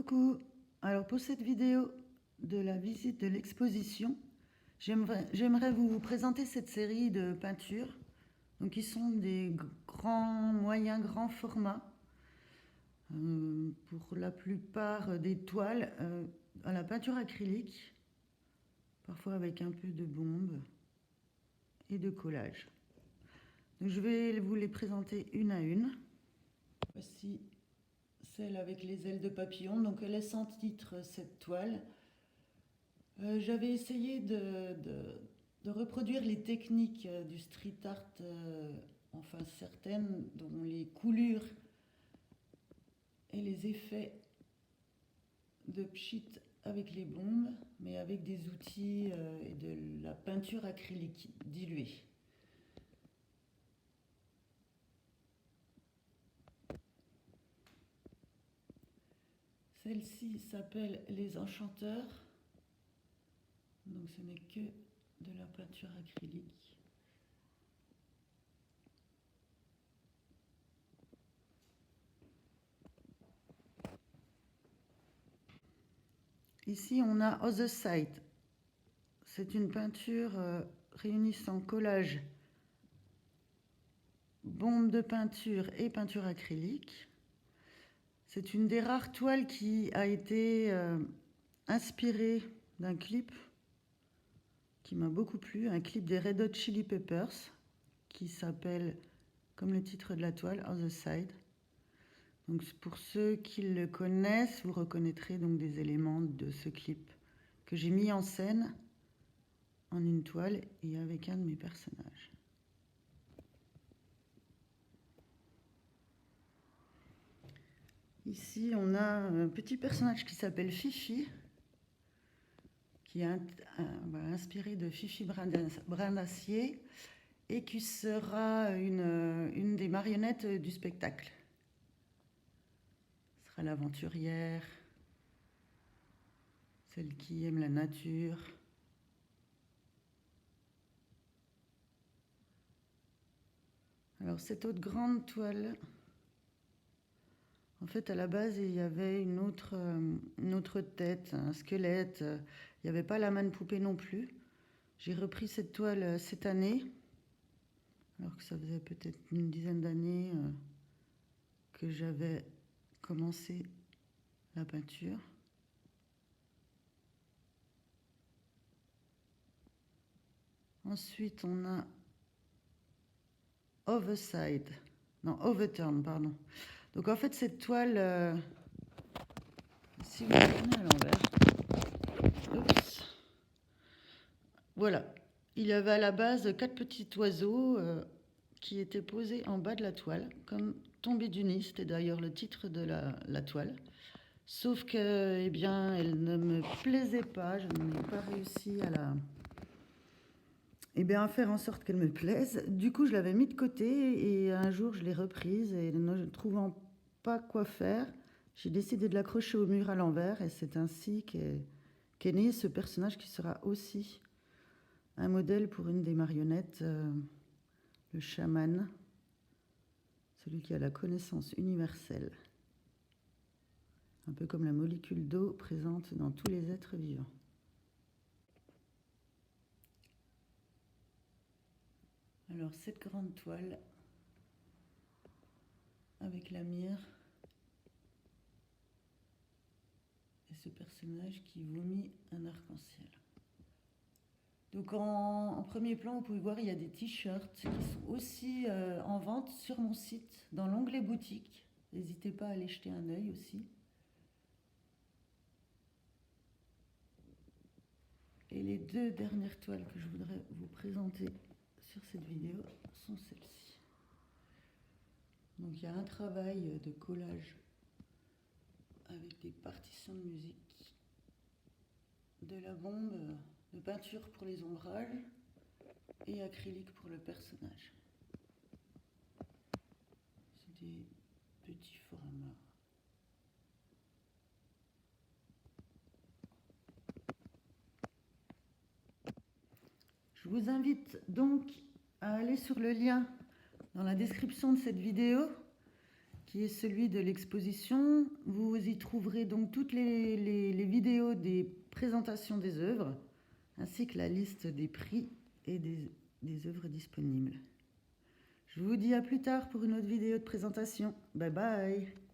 Coucou, alors pour cette vidéo de la visite de l'exposition, j'aimerais vous présenter cette série de peintures donc, qui sont des grands, moyens, grands formats, pour la plupart des toiles à la peinture acrylique, parfois avec un peu de bombe et de collage. Donc, je vais vous les présenter une à une. Voici celle avec les ailes de papillon, donc elle est sans titre cette toile. J'avais essayé de reproduire les techniques du street art, enfin certaines dont les coulures et les effets de pchit avec les bombes, mais avec des outils et de la peinture acrylique diluée. Celle-ci s'appelle Les Enchanteurs, donc ce n'est que de la peinture acrylique. Ici, on a Other Side. C'est une peinture réunissant collage, bombe de peinture et peinture acrylique. C'est une des rares toiles qui a été inspirée d'un clip qui m'a beaucoup plu, un clip des Red Hot Chili Peppers qui s'appelle, comme le titre de la toile, Other Side. Donc pour ceux qui le connaissent, vous reconnaîtrez donc des éléments de ce clip que j'ai mis en scène en une toile et avec un de mes personnages. Ici, on a un petit personnage qui s'appelle Fifi, qui est inspiré de Fifi Brin d'Acier et qui sera une des marionnettes du spectacle. Ce sera l'aventurière, celle qui aime la nature. Alors cette autre grande toile, en fait à la base il y avait une autre tête, un squelette, il n'y avait pas la main de poupée non plus. J'ai repris cette toile cette année, alors que ça faisait peut-être une dizaine d'années que j'avais commencé la peinture. Ensuite on a Overturn, pardon. Donc en fait cette toile, si vous la tournez à l'envers, voilà, il y avait à la base 4 petits oiseaux qui étaient posés en bas de la toile, comme tombés du nid, c'était d'ailleurs le titre de la toile. Sauf que, eh bien, elle ne me plaisait pas, je n'ai pas réussi à faire en sorte qu'elle me plaise. Du coup, je l'avais mis de côté et un jour, je l'ai reprise et ne trouvant pas quoi faire, j'ai décidé de l'accrocher au mur à l'envers et c'est ainsi qu'est né ce personnage qui sera aussi un modèle pour une des marionnettes, le chaman, celui qui a la connaissance universelle, un peu comme la molécule d'eau présente dans tous les êtres vivants. Alors cette grande toile avec la mire et ce personnage qui vomit un arc-en-ciel. Donc en premier plan, vous pouvez voir, il y a des t-shirts qui sont aussi en vente sur mon site, dans l'onglet boutique. N'hésitez pas à aller jeter un œil aussi. Et les deux dernières toiles que je voudrais vous présenter sur cette vidéo sont celles-ci. Donc il y a un travail de collage avec des partitions de musique, de la bombe de peinture pour les ombrages et acrylique pour le personnage. C'est des petits formats. Je vous invite donc à aller sur le lien dans la description de cette vidéo qui est celui de l'exposition. Vous y trouverez donc toutes les vidéos des présentations des œuvres, ainsi que la liste des prix et des œuvres disponibles. Je vous dis à plus tard pour une autre vidéo de présentation. Bye bye!